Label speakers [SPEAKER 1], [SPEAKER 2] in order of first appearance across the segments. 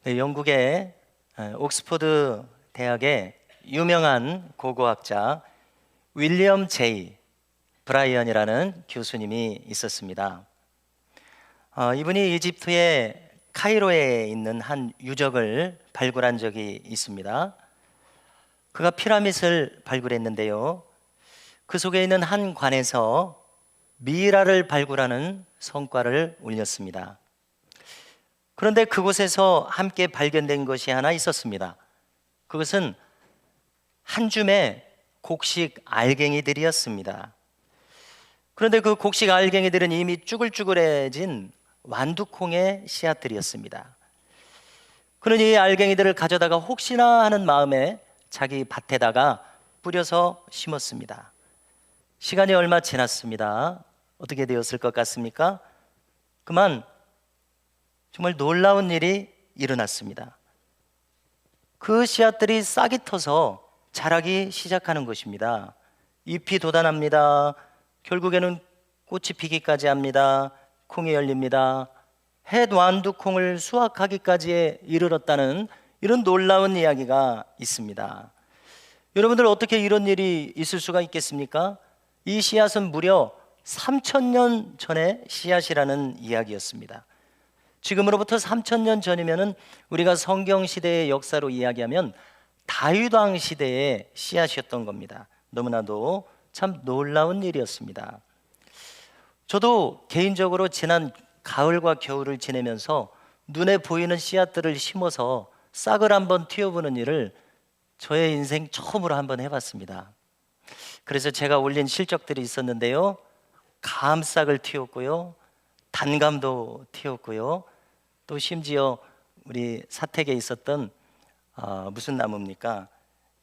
[SPEAKER 1] 네, 영국의 옥스퍼드 대학의 유명한 고고학자 윌리엄 제이 브라이언이라는 교수님이 있었습니다. 이분이 이집트의 카이로에 있는 한 유적을 발굴한 적이 있습니다. 그가 피라밋을 발굴했는데요, 그 속에 있는 한 관에서 미이라를 발굴하는 성과를 올렸습니다. 그런데 그곳에서 함께 발견된 것이 하나 있었습니다. 그것은 한 줌의 곡식 알갱이들이었습니다. 그런데 그 곡식 알갱이들은 이미 쭈글쭈글해진 완두콩의 씨앗들이었습니다. 그는 이 알갱이들을 가져다가 혹시나 하는 마음에 자기 밭에다가 뿌려서 심었습니다. 시간이 얼마 지났습니다. 어떻게 되었을 것 같습니까? 그만 정말 놀라운 일이 일어났습니다. 그 씨앗들이 싹이 터서 자라기 시작하는 것입니다. 잎이 돋아납니다. 결국에는 꽃이 피기까지 합니다. 콩이 열립니다. 햇 완두콩을 수확하기까지 이르렀다는 이런 놀라운 이야기가 있습니다. 여러분들, 어떻게 이런 일이 있을 수가 있겠습니까? 이 씨앗은 무려 3000년 전의 씨앗이라는 이야기였습니다. 지금으로부터 3000년 전이면은 우리가 성경 시대의 역사로 이야기하면 다윗 왕 시대의 씨앗이었던 겁니다. 너무나도 참 놀라운 일이었습니다. 저도 개인적으로 지난 가을과 겨울을 지내면서 눈에 보이는 씨앗들을 심어서 싹을 한번 틔워보는 일을 저의 인생 처음으로 한번 해봤습니다. 그래서 제가 올린 실적들이 있었는데요, 감싹을 틔웠고요, 단감도 틔웠고요, 또 심지어 우리 사택에 있었던 무슨 나무입니까?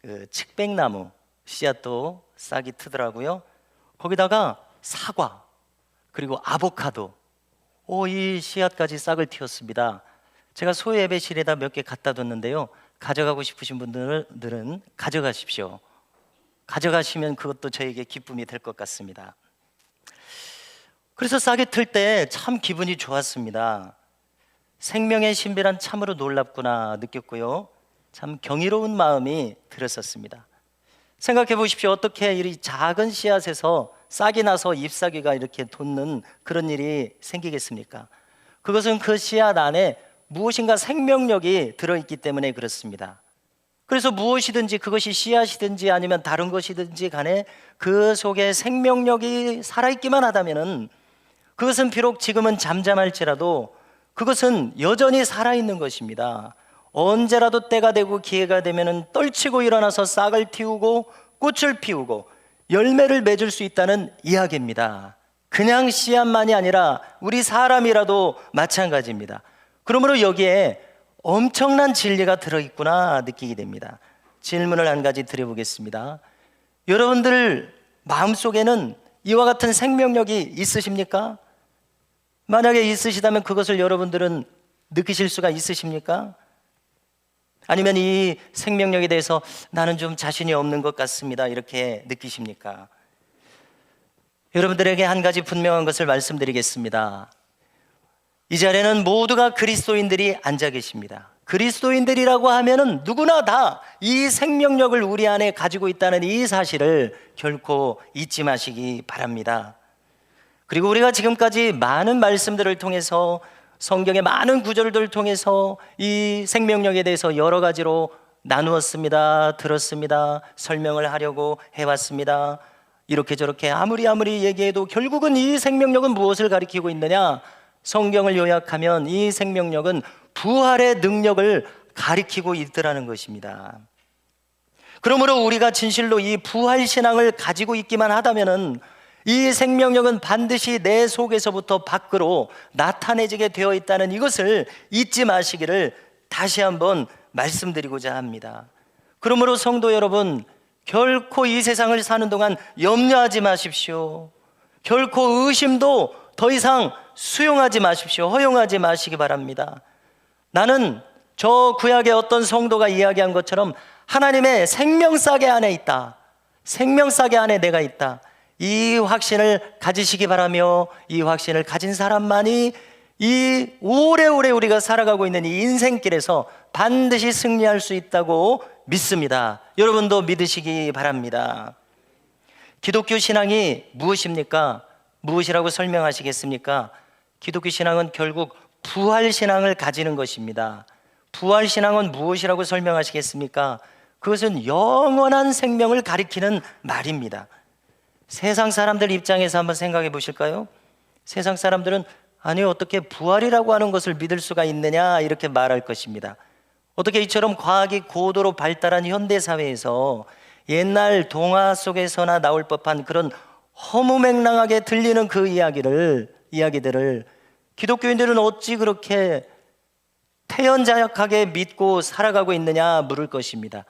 [SPEAKER 1] 그 측백나무 씨앗도 싹이 트더라고요. 거기다가 사과 그리고 아보카도, 이 씨앗까지 싹을 틔웠습니다. 제가 소예배실에다 몇 개 갖다 뒀는데요, 가져가고 싶으신 분들은 가져가십시오. 가져가시면 그것도 저에게 기쁨이 될 것 같습니다. 그래서 싹이 틀 때 참 기분이 좋았습니다. 생명의 신비란 참으로 놀랍구나 느꼈고요, 참 경이로운 마음이 들었었습니다. 생각해 보십시오. 어떻게 이 작은 씨앗에서 싹이 나서 잎사귀가 이렇게 돋는 그런 일이 생기겠습니까? 그것은 그 씨앗 안에 무엇인가 생명력이 들어있기 때문에 그렇습니다. 그래서 무엇이든지, 그것이 씨앗이든지 아니면 다른 것이든지 간에 그 속에 생명력이 살아있기만 하다면은, 그것은 비록 지금은 잠잠할지라도 그것은 여전히 살아있는 것입니다. 언제라도 때가 되고 기회가 되면은 떨치고 일어나서 싹을 틔우고 꽃을 피우고 열매를 맺을 수 있다는 이야기입니다. 그냥 씨앗만이 아니라 우리 사람이라도 마찬가지입니다. 그러므로 여기에 엄청난 진리가 들어있구나 느끼게 됩니다. 질문을 한 가지 드려보겠습니다. 여러분들 마음속에는 이와 같은 생명력이 있으십니까? 만약에 있으시다면 그것을 여러분들은 느끼실 수가 있으십니까? 아니면 이 생명력에 대해서 나는 좀 자신이 없는 것 같습니다, 이렇게 느끼십니까? 여러분들에게 한 가지 분명한 것을 말씀드리겠습니다. 이 자리에는 모두가 그리스도인들이 앉아 계십니다. 그리스도인들이라고 하면은 누구나 다 이 생명력을 우리 안에 가지고 있다는 이 사실을 결코 잊지 마시기 바랍니다. 그리고 우리가 지금까지 많은 말씀들을 통해서, 성경의 많은 구절들을 통해서 이 생명력에 대해서 여러 가지로 나누었습니다. 들었습니다. 설명을 하려고 해왔습니다. 이렇게 저렇게 아무리 얘기해도 결국은 이 생명력은 무엇을 가리키고 있느냐? 성경을 요약하면 이 생명력은 부활의 능력을 가리키고 있더라는 것입니다. 그러므로 우리가 진실로 이 부활신앙을 가지고 있기만 하다면은 이 생명력은 반드시 내 속에서부터 밖으로 나타내지게 되어 있다는 이것을 잊지 마시기를 다시 한번 말씀드리고자 합니다. 그러므로 성도 여러분, 결코 이 세상을 사는 동안 염려하지 마십시오. 결코 의심도 더 이상 수용하지 마십시오. 허용하지 마시기 바랍니다. 나는 저 구약의 어떤 성도가 이야기한 것처럼 하나님의 생명싸개 안에 있다. 생명싸개 안에 내가 있다. 이 확신을 가지시기 바라며, 이 확신을 가진 사람만이 이 오래오래 우리가 살아가고 있는 이 인생길에서 반드시 승리할 수 있다고 믿습니다. 여러분도 믿으시기 바랍니다. 기독교 신앙이 무엇입니까? 무엇이라고 설명하시겠습니까? 기독교 신앙은 결국 부활 신앙을 가지는 것입니다. 부활 신앙은 무엇이라고 설명하시겠습니까? 그것은 영원한 생명을 가리키는 말입니다. 세상 사람들 입장에서 한번 생각해 보실까요? 세상 사람들은 아니 어떻게 부활이라고 하는 것을 믿을 수가 있느냐 이렇게 말할 것입니다. 어떻게 이처럼 과학이 고도로 발달한 현대 사회에서 옛날 동화 속에서나 나올 법한 그런 허무맹랑하게 들리는 그 이야기들을 기독교인들은 어찌 그렇게 태연자약하게 믿고 살아가고 있느냐 물을 것입니다.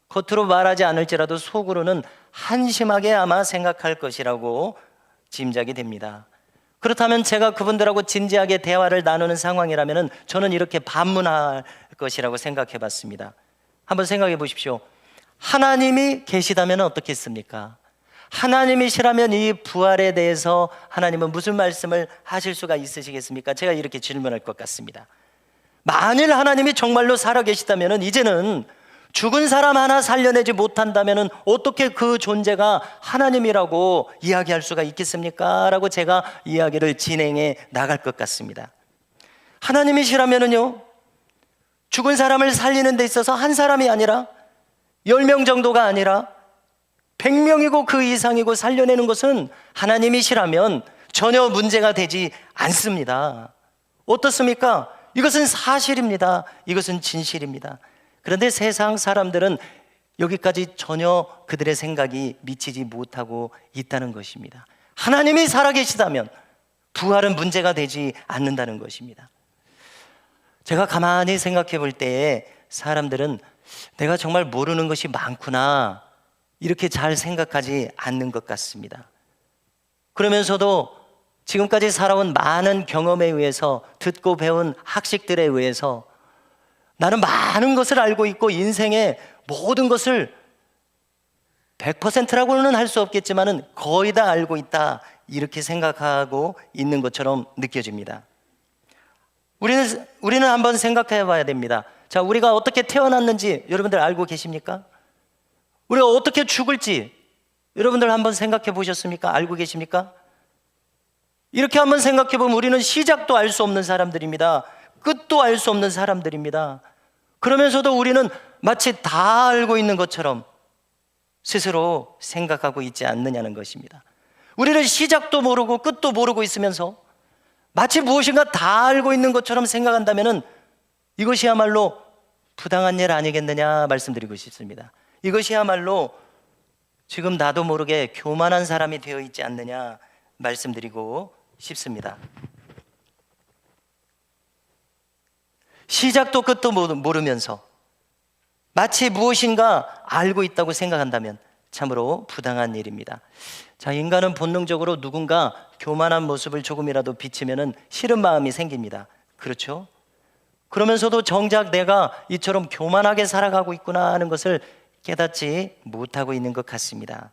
[SPEAKER 1] 겉으로 말하지 않을지라도 속으로는 한심하게 아마 생각할 것이라고 짐작이 됩니다. 그렇다면 제가 그분들하고 진지하게 대화를 나누는 상황이라면 저는 이렇게 반문할 것이라고 생각해 봤습니다. 한번 생각해 보십시오. 하나님이 계시다면 어떻겠습니까? 하나님이시라면 이 부활에 대해서 하나님은 무슨 말씀을 하실 수가 있으시겠습니까? 제가 이렇게 질문할 것 같습니다. 만일 하나님이 정말로 살아계시다면 이제는 죽은 사람 하나 살려내지 못한다면 어떻게 그 존재가 하나님이라고 이야기할 수가 있겠습니까? 라고 제가 이야기를 진행해 나갈 것 같습니다. 하나님이시라면요, 죽은 사람을 살리는 데 있어서 한 사람이 아니라 10명 정도가 아니라 100명이고 그 이상이고 살려내는 것은 하나님이시라면 전혀 문제가 되지 않습니다. 어떻습니까? 이것은 사실입니다. 이것은 진실입니다. 그런데 세상 사람들은 여기까지 전혀 그들의 생각이 미치지 못하고 있다는 것입니다. 하나님이 살아계시다면 부활은 문제가 되지 않는다는 것입니다. 제가 가만히 생각해 볼 때에 사람들은 내가 정말 모르는 것이 많구나 이렇게 잘 생각하지 않는 것 같습니다. 그러면서도 지금까지 살아온 많은 경험에 의해서 듣고 배운 학식들에 의해서 나는 많은 것을 알고 있고 인생의 모든 것을 100%라고는 할 수 없겠지만 거의 다 알고 있다 이렇게 생각하고 있는 것처럼 느껴집니다. 우리는 한번 생각해 봐야 됩니다. 자, 우리가 어떻게 태어났는지 여러분들 알고 계십니까? 우리가 어떻게 죽을지 여러분들 한번 생각해 보셨습니까? 알고 계십니까? 이렇게 한번 생각해 보면 우리는 시작도 알 수 없는 사람들입니다. 끝도 알 수 없는 사람들입니다. 그러면서도 우리는 마치 다 알고 있는 것처럼 스스로 생각하고 있지 않느냐는 것입니다. 우리는 시작도 모르고 끝도 모르고 있으면서 마치 무엇인가 다 알고 있는 것처럼 생각한다면 이것이야말로 부당한 일 아니겠느냐 말씀드리고 싶습니다. 이것이야말로 지금 나도 모르게 교만한 사람이 되어 있지 않느냐 말씀드리고 싶습니다. 시작도 끝도 모르면서 마치 무엇인가 알고 있다고 생각한다면 참으로 부당한 일입니다. 자, 인간은 본능적으로 누군가 교만한 모습을 조금이라도 비치면 싫은 마음이 생깁니다. 그렇죠? 그러면서도 정작 내가 이처럼 교만하게 살아가고 있구나 하는 것을 깨닫지 못하고 있는 것 같습니다.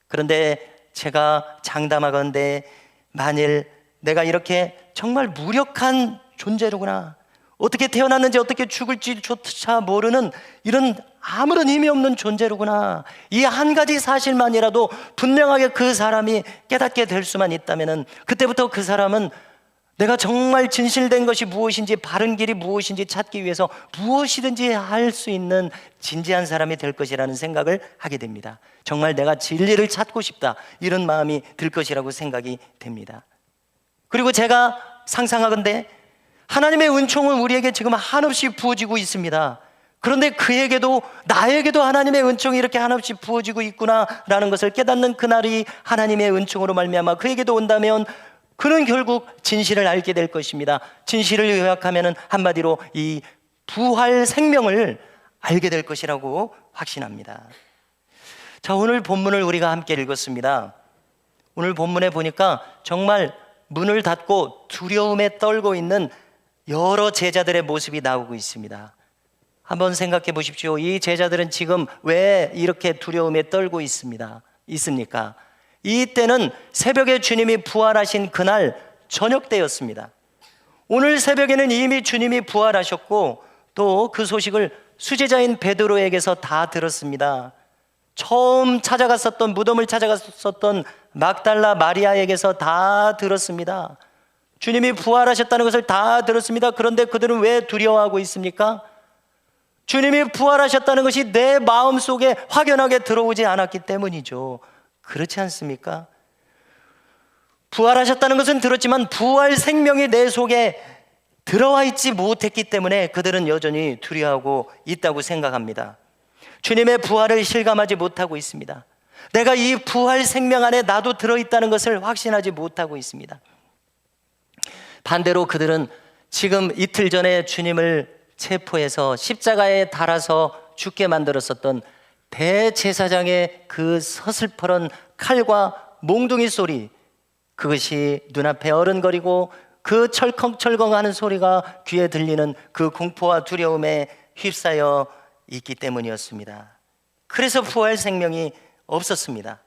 [SPEAKER 1] 그런데 제가 장담하건대 만일 내가 이렇게 정말 무력한 존재로구나, 어떻게 태어났는지 어떻게 죽을지조차 모르는 이런 아무런 힘이 없는 존재로구나, 이 한 가지 사실만이라도 분명하게 그 사람이 깨닫게 될 수만 있다면 그때부터 그 사람은 내가 정말 진실된 것이 무엇인지, 바른 길이 무엇인지 찾기 위해서 무엇이든지 할 수 있는 진지한 사람이 될 것이라는 생각을 하게 됩니다. 정말 내가 진리를 찾고 싶다 이런 마음이 들 것이라고 생각이 됩니다. 그리고 제가 상상하건대 하나님의 은총은 우리에게 지금 한없이 부어지고 있습니다. 그런데 그에게도 나에게도 하나님의 은총이 이렇게 한없이 부어지고 있구나라는 것을 깨닫는 그날이 하나님의 은총으로 말미암아 그에게도 온다면 그는 결국 진실을 알게 될 것입니다. 진실을 요약하면 한마디로 이 부활 생명을 알게 될 것이라고 확신합니다. 자, 오늘 본문을 우리가 함께 읽었습니다. 오늘 본문에 보니까 정말 문을 닫고 두려움에 떨고 있는 여러 제자들의 모습이 나오고 있습니다. 한번 생각해 보십시오. 이 제자들은 지금 왜 이렇게 두려움에 떨고 있습니까? 이때는 새벽에 주님이 부활하신 그날 저녁 때였습니다. 오늘 새벽에는 이미 주님이 부활하셨고 또 그 소식을 수제자인 베드로에게서 다 들었습니다. 처음 찾아갔었던, 무덤을 찾아갔었던 막달라 마리아에게서 다 들었습니다. 주님이 부활하셨다는 것을 다 들었습니다. 그런데 그들은 왜 두려워하고 있습니까? 주님이 부활하셨다는 것이 내 마음속에 확연하게 들어오지 않았기 때문이죠. 그렇지 않습니까? 부활하셨다는 것은 들었지만 부활 생명이 내 속에 들어와 있지 못했기 때문에 그들은 여전히 두려워하고 있다고 생각합니다. 주님의 부활을 실감하지 못하고 있습니다. 내가 이 부활 생명 안에 나도 들어있다는 것을 확신하지 못하고 있습니다. 반대로 그들은 지금 이틀 전에 주님을 체포해서 십자가에 달아서 죽게 만들었었던 대제사장의 그 서슬퍼런 칼과 몽둥이 소리, 그것이 눈앞에 어른거리고 그 철컹철컹하는 소리가 귀에 들리는 그 공포와 두려움에 휩싸여 있기 때문이었습니다. 그래서 부활 생명이 없었습니다.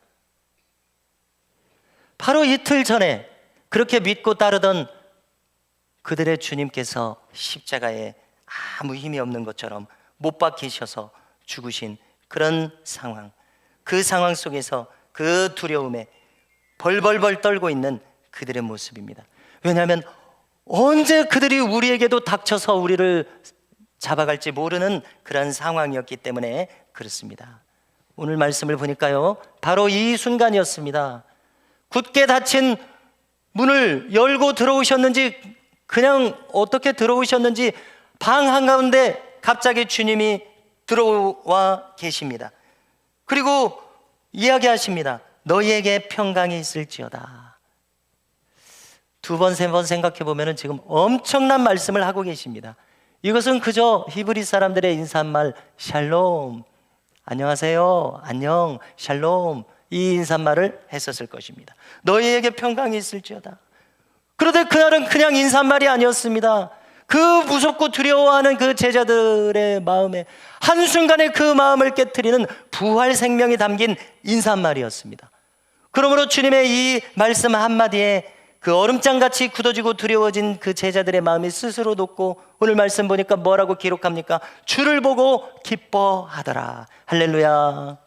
[SPEAKER 1] 바로 이틀 전에 그렇게 믿고 따르던 그들의 주님께서 십자가에 아무 힘이 없는 것처럼 못 박히셔서 죽으신 그런 상황, 그 상황 속에서 그 두려움에 벌벌벌 떨고 있는 그들의 모습입니다. 왜냐하면 언제 그들이 우리에게도 닥쳐서 우리를 잡아갈지 모르는 그런 상황이었기 때문에 그렇습니다. 오늘 말씀을 보니까요, 바로 이 순간이었습니다. 굳게 닫힌 문을 열고 들어오셨는지, 그냥 어떻게 들어오셨는지 방 한가운데 갑자기 주님이 들어와 계십니다. 그리고 이야기하십니다. 너희에게 평강이 있을지어다. 두 번, 세 번 생각해 보면 지금 엄청난 말씀을 하고 계십니다. 이것은 그저 히브리 사람들의 인사말 샬롬, 안녕하세요, 안녕, 샬롬, 이 인사말을 했었을 것입니다. 너희에게 평강이 있을지어다. 그런데 그날은 그냥 인사말이 아니었습니다. 그 무섭고 두려워하는 그 제자들의 마음에 한순간에 그 마음을 깨트리는 부활 생명이 담긴 인사말이었습니다. 그러므로 주님의 이 말씀 한마디에 그 얼음장같이 굳어지고 두려워진 그 제자들의 마음이 스스로 녹고, 오늘 말씀 보니까 뭐라고 기록합니까? 주를 보고 기뻐하더라. 할렐루야.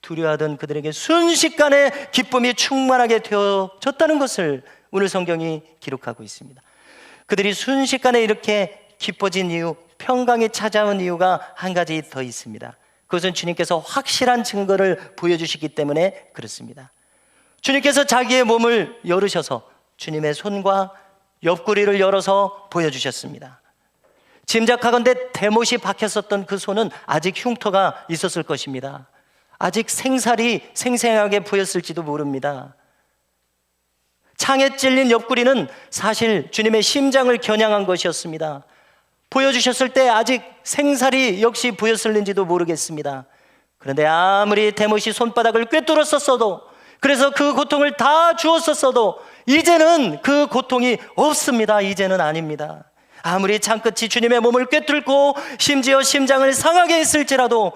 [SPEAKER 1] 두려워하던 그들에게 순식간에 기쁨이 충만하게 되어졌다는 것을 오늘 성경이 기록하고 있습니다. 그들이 순식간에 이렇게 기뻐진 이유, 평강이 찾아온 이유가 한 가지 더 있습니다. 그것은 주님께서 확실한 증거를 보여주시기 때문에 그렇습니다. 주님께서 자기의 몸을 열으셔서 주님의 손과 옆구리를 열어서 보여주셨습니다. 짐작하건대 대못이 박혔었던 그 손은 아직 흉터가 있었을 것입니다. 아직 생살이 생생하게 보였을지도 모릅니다. 창에 찔린 옆구리는 사실 주님의 심장을 겨냥한 것이었습니다. 보여주셨을 때 아직 생살이 역시 보였을는지도 모르겠습니다. 그런데 아무리 대못이 손바닥을 꿰뚫었었어도, 그래서 그 고통을 다 주었었어도 이제는 그 고통이 없습니다. 이제는 아닙니다. 아무리 창끝이 주님의 몸을 꿰뚫고 심지어 심장을 상하게 했을지라도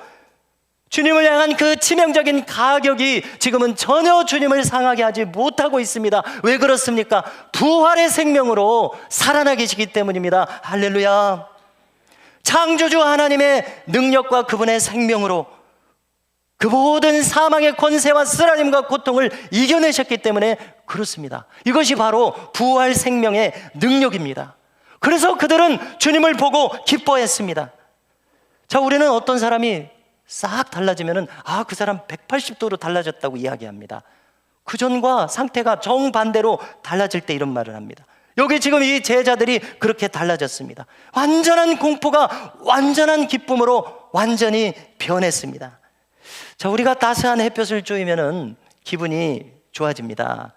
[SPEAKER 1] 주님을 향한 그 치명적인 가격이 지금은 전혀 주님을 상하게 하지 못하고 있습니다. 왜 그렇습니까? 부활의 생명으로 살아나 계시기 때문입니다. 할렐루야. 창조주 하나님의 능력과 그분의 생명으로 그 모든 사망의 권세와 쓰라림과 고통을 이겨내셨기 때문에 그렇습니다. 이것이 바로 부활 생명의 능력입니다. 그래서 그들은 주님을 보고 기뻐했습니다. 자, 우리는 어떤 사람이 싹 달라지면은 그 사람 180도로 달라졌다고 이야기합니다. 그전과 상태가 정반대로 달라질 때 이런 말을 합니다. 여기 지금 이 제자들이 그렇게 달라졌습니다. 완전한 공포가 완전한 기쁨으로 완전히 변했습니다. 자, 우리가 따스한 햇볕을 쬐면은 기분이 좋아집니다.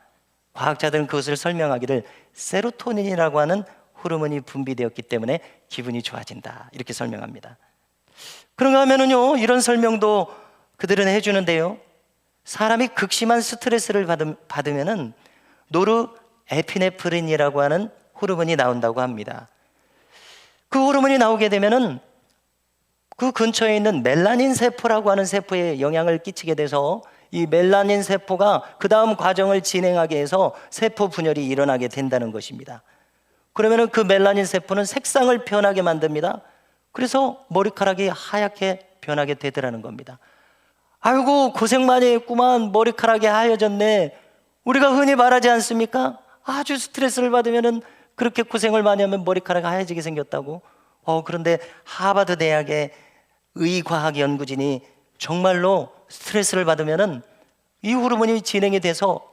[SPEAKER 1] 과학자들은 그것을 설명하기를 세로토닌이라고 하는 호르몬이 분비되었기 때문에 기분이 좋아진다, 이렇게 설명합니다. 그런가 하면은요, 이런 설명도 그들은 해주는데요, 사람이 극심한 스트레스를 받으면은 노르에피네프린이라고 하는 호르몬이 나온다고 합니다. 그 호르몬이 나오게 되면은 그 근처에 있는 멜라닌 세포라고 하는 세포에 영향을 끼치게 돼서 이 멜라닌 세포가 그 다음 과정을 진행하게 해서 세포 분열이 일어나게 된다는 것입니다. 그러면은 그 멜라닌 세포는 색상을 변하게 만듭니다. 그래서 머리카락이 하얗게 변하게 되더라는 겁니다. 아이고, 고생 많이 했구만. 머리카락이 하얘졌네. 우리가 흔히 말하지 않습니까? 아주 스트레스를 받으면은, 그렇게 고생을 많이 하면 머리카락이 하얘지게 생겼다고. 그런데 하버드 대학의 의과학 연구진이 정말로 스트레스를 받으면은 이 호르몬이 진행이 돼서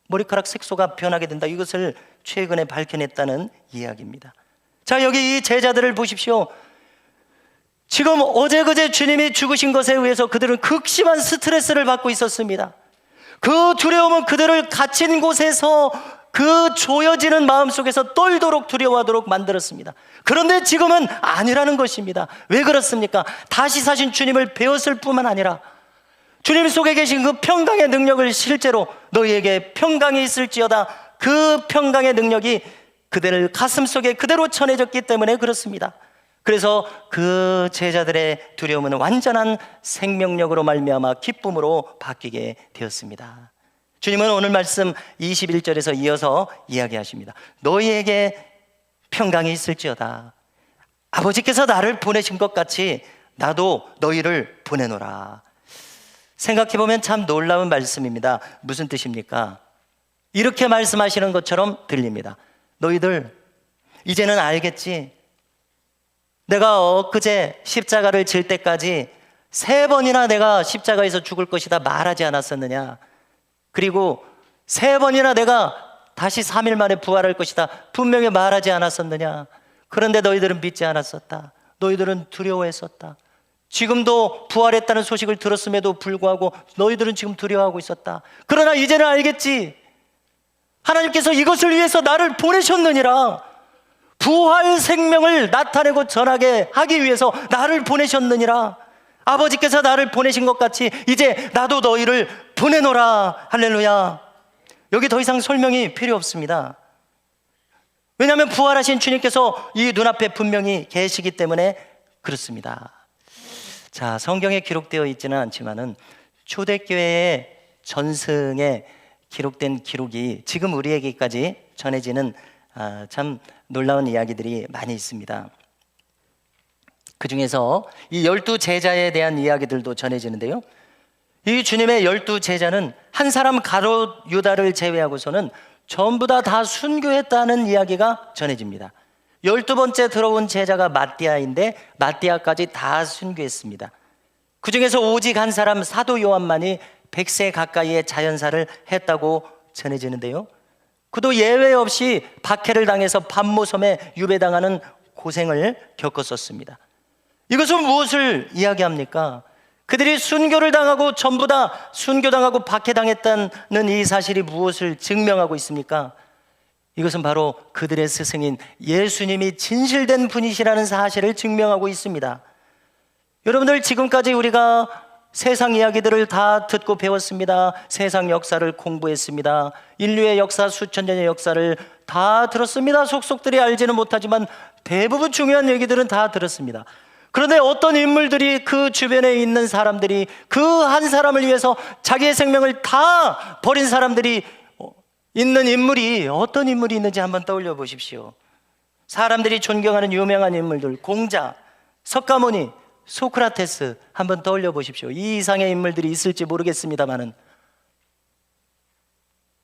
[SPEAKER 1] 머리카락 색소가 변하게 된다. 이것을 최근에 밝혀냈다는 이야기입니다. 자, 여기 이 제자들을 보십시오. 지금 어제 그제 주님이 죽으신 것에 의해서 그들은 극심한 스트레스를 받고 있었습니다. 그 두려움은 그들을 갇힌 곳에서 그 조여지는 마음속에서 떨도록 두려워하도록 만들었습니다. 그런데 지금은 아니라는 것입니다. 왜 그렇습니까? 다시 사신 주님을 배웠을 뿐만 아니라 주님 속에 계신 그 평강의 능력을 실제로 너희에게 평강이 있을지어다, 그 평강의 능력이 그들을 가슴속에 그대로 전해졌기 때문에 그렇습니다. 그래서 그 제자들의 두려움은 완전한 생명력으로 말미암아 기쁨으로 바뀌게 되었습니다. 주님은 오늘 말씀 21절에서 이어서 이야기하십니다. 너희에게 평강이 있을지어다. 아버지께서 나를 보내신 것 같이 나도 너희를 보내노라. 생각해보면 참 놀라운 말씀입니다. 무슨 뜻입니까? 이렇게 말씀하시는 것처럼 들립니다. 너희들 이제는 알겠지? 내가 엊그제 십자가를 질 때까지 3번이나 내가 십자가에서 죽을 것이다 말하지 않았었느냐? 그리고 3번이나 내가 다시 3일 만에 부활할 것이다 분명히 말하지 않았었느냐? 그런데 너희들은 믿지 않았었다. 너희들은 두려워했었다. 지금도 부활했다는 소식을 들었음에도 불구하고 너희들은 지금 두려워하고 있었다. 그러나 이제는 알겠지? 하나님께서 이것을 위해서 나를 보내셨느니라. 부활 생명을 나타내고 전하게 하기 위해서 나를 보내셨느니라. 아버지께서 나를 보내신 것 같이 이제 나도 너희를 보내노라. 할렐루야. 여기 더 이상 설명이 필요 없습니다. 왜냐하면 부활하신 주님께서 이 눈앞에 분명히 계시기 때문에 그렇습니다. 자, 성경에 기록되어 있지는 않지만은 초대교회의 전승에 기록된 기록이 지금 우리에게까지 전해지는 참 놀라운 이야기들이 많이 있습니다. 그 중에서 이 12제자에 대한 이야기들도 전해지는데요, 이 주님의 12제자는 한 사람 가롯 유다를 제외하고서는 전부 다 순교했다는 이야기가 전해집니다. 12번째 들어온 제자가 마띠아인데 마띠아까지 다 순교했습니다. 그 중에서 오직 한 사람 사도 요한만이 100세 가까이의 자연사를 했다고 전해지는데요, 그도 예외 없이 박해를 당해서 반모섬에 유배당하는 고생을 겪었었습니다. 이것은 무엇을 이야기합니까? 그들이 순교를 당하고 전부 다 순교당하고 박해당했다는 이 사실이 무엇을 증명하고 있습니까? 이것은 바로 그들의 스승인 예수님이 진실된 분이시라는 사실을 증명하고 있습니다. 여러분들, 지금까지 우리가 세상 이야기들을 다 듣고 배웠습니다. 세상 역사를 공부했습니다. 인류의 역사, 수천 년의 역사를 다 들었습니다. 속속들이 알지는 못하지만 대부분 중요한 얘기들은 다 들었습니다. 그런데 어떤 인물들이, 그 주변에 있는 사람들이, 그 한 사람을 위해서 자기의 생명을 다 버린 사람들이 있는 인물이 어떤 인물이 있는지 한번 떠올려 보십시오. 사람들이 존경하는 유명한 인물들, 공자, 석가모니, 소크라테스 한번 떠올려 보십시오. 이 이상의 인물들이 있을지 모르겠습니다만은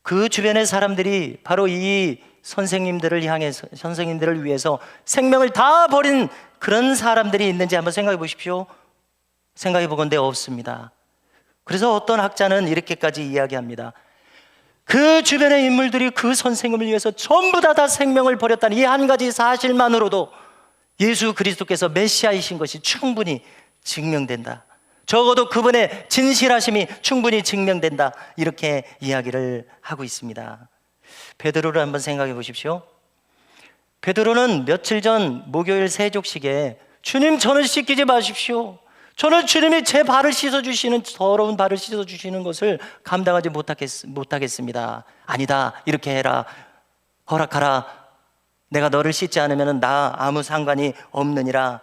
[SPEAKER 1] 그 주변의 사람들이 바로 이 선생님들을 향해서, 선생님들을 위해서 생명을 다 버린 그런 사람들이 있는지 한번 생각해 보십시오. 생각해 보건대 없습니다. 그래서 어떤 학자는 이렇게까지 이야기합니다. 그 주변의 인물들이 그 선생님을 위해서 전부 다 생명을 버렸다는 이 한 가지 사실만으로도 예수 그리스도께서 메시아이신 것이 충분히 증명된다. 적어도 그분의 진실하심이 충분히 증명된다. 이렇게 이야기를 하고 있습니다. 베드로를 한번 생각해 보십시오. 베드로는 며칠 전 목요일 세족식에 주님, 저는 씻기지 마십시오. 저는 주님이 제 발을 씻어주시는, 더러운 발을 씻어주시는 것을 감당하지 못하겠습니다. 아니다, 이렇게 해라. 허락하라. 내가 너를 씻지 않으면 나 아무 상관이 없느니라.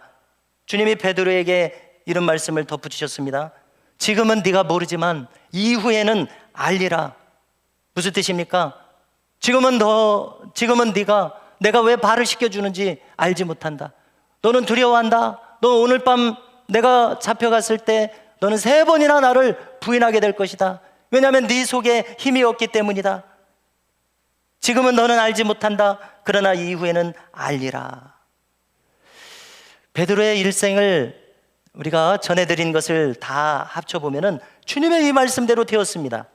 [SPEAKER 1] 주님이 베드로에게 이런 말씀을 덧붙이셨습니다. 지금은 네가 모르지만 이후에는 알리라. 무슨 뜻입니까? 지금은 네가 내가 왜 발을 씻겨주는지 알지 못한다. 너는 두려워한다. 너 오늘 밤 내가 잡혀갔을 때 너는 3번이나 나를 부인하게 될 것이다. 왜냐하면 네 속에 힘이 없기 때문이다. 지금은 너는 알지 못한다. 그러나 이후에는 알리라. 베드로의 일생을 우리가 전해드린 것을 다 합쳐보면 주님의 이 말씀대로 되었습니다.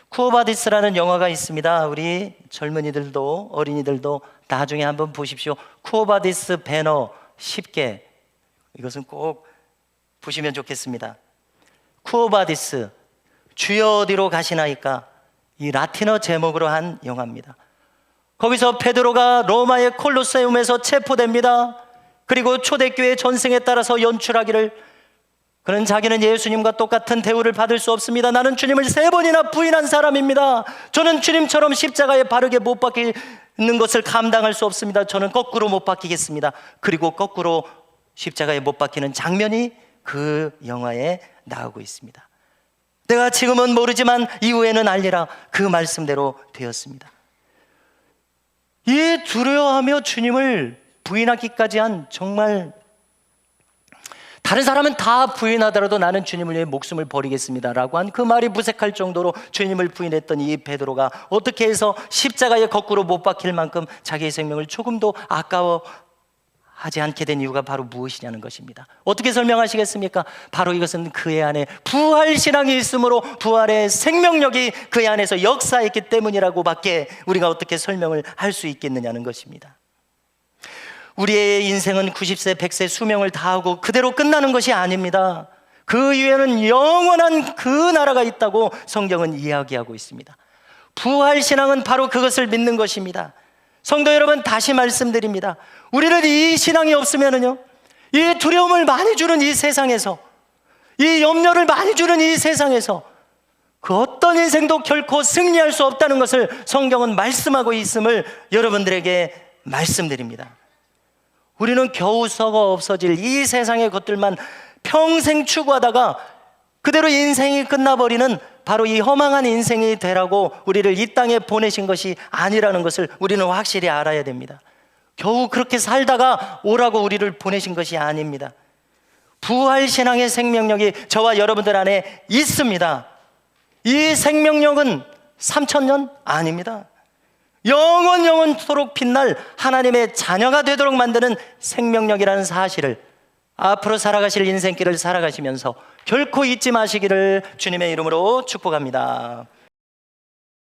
[SPEAKER 1] 쿠오바디스라는 영화가 있습니다. 우리 젊은이들도 어린이들도 나중에 한번 보십시오. 쿠오바디스 배너 10개, 이것은 꼭 보시면 좋겠습니다. 쿠오바디스, 주여 어디로 가시나이까, 이 라틴어 제목으로 한 영화입니다. 거기서 베드로가 로마의 콜로세움에서 체포됩니다. 그리고 초대교회 전승에 따라서 연출하기를, 그는 자기는 예수님과 똑같은 대우를 받을 수 없습니다. 나는 주님을 3번이나 부인한 사람입니다. 저는 주님처럼 십자가에 바르게 못 박히는 것을 감당할 수 없습니다. 저는 거꾸로 못 박히겠습니다. 그리고 거꾸로 십자가에 못 박히는 장면이 그 영화에 나오고 있습니다. 내가 지금은 모르지만 이후에는 알리라, 그 말씀대로 되었습니다. 이 두려워하며 주님을 부인하기까지 한, 정말 다른 사람은 다 부인하더라도 나는 주님을 위해 목숨을 버리겠습니다 라고 한 그 말이 무색할 정도로 주님을 부인했던 이 베드로가 어떻게 해서 십자가에 거꾸로 못 박힐 만큼 자기의 생명을 조금도 아까워하지 않게 된 이유가 바로 무엇이냐는 것입니다. 어떻게 설명하시겠습니까? 바로 이것은 그의 안에 부활신앙이 있으므로 부활의 생명력이 그의 안에서 역사했기 때문이라고 밖에 우리가 어떻게 설명을 할 수 있겠느냐는 것입니다. 우리의 인생은 90세, 100세 수명을 다하고 그대로 끝나는 것이 아닙니다. 그 이후에는 영원한 그 나라가 있다고 성경은 이야기하고 있습니다. 부활신앙은 바로 그것을 믿는 것입니다. 성도 여러분, 다시 말씀드립니다. 우리는 이 신앙이 없으면은요, 이 두려움을 많이 주는 이 세상에서, 이 염려를 많이 주는 이 세상에서 그 어떤 인생도 결코 승리할 수 없다는 것을 성경은 말씀하고 있음을 여러분들에게 말씀드립니다. 우리는 겨우 썩어 없어질 이 세상의 것들만 평생 추구하다가 그대로 인생이 끝나버리는, 바로 이 허망한 인생이 되라고 우리를 이 땅에 보내신 것이 아니라는 것을 우리는 확실히 알아야 됩니다. 겨우 그렇게 살다가 오라고 우리를 보내신 것이 아닙니다. 부활신앙의 생명력이 저와 여러분들 안에 있습니다. 이 생명력은 3000년 아닙니다. 영원토록 빛날 하나님의 자녀가 되도록 만드는 생명력이라는 사실을 앞으로 살아가실 인생길을 살아가시면서 결코 잊지 마시기를 주님의 이름으로 축복합니다.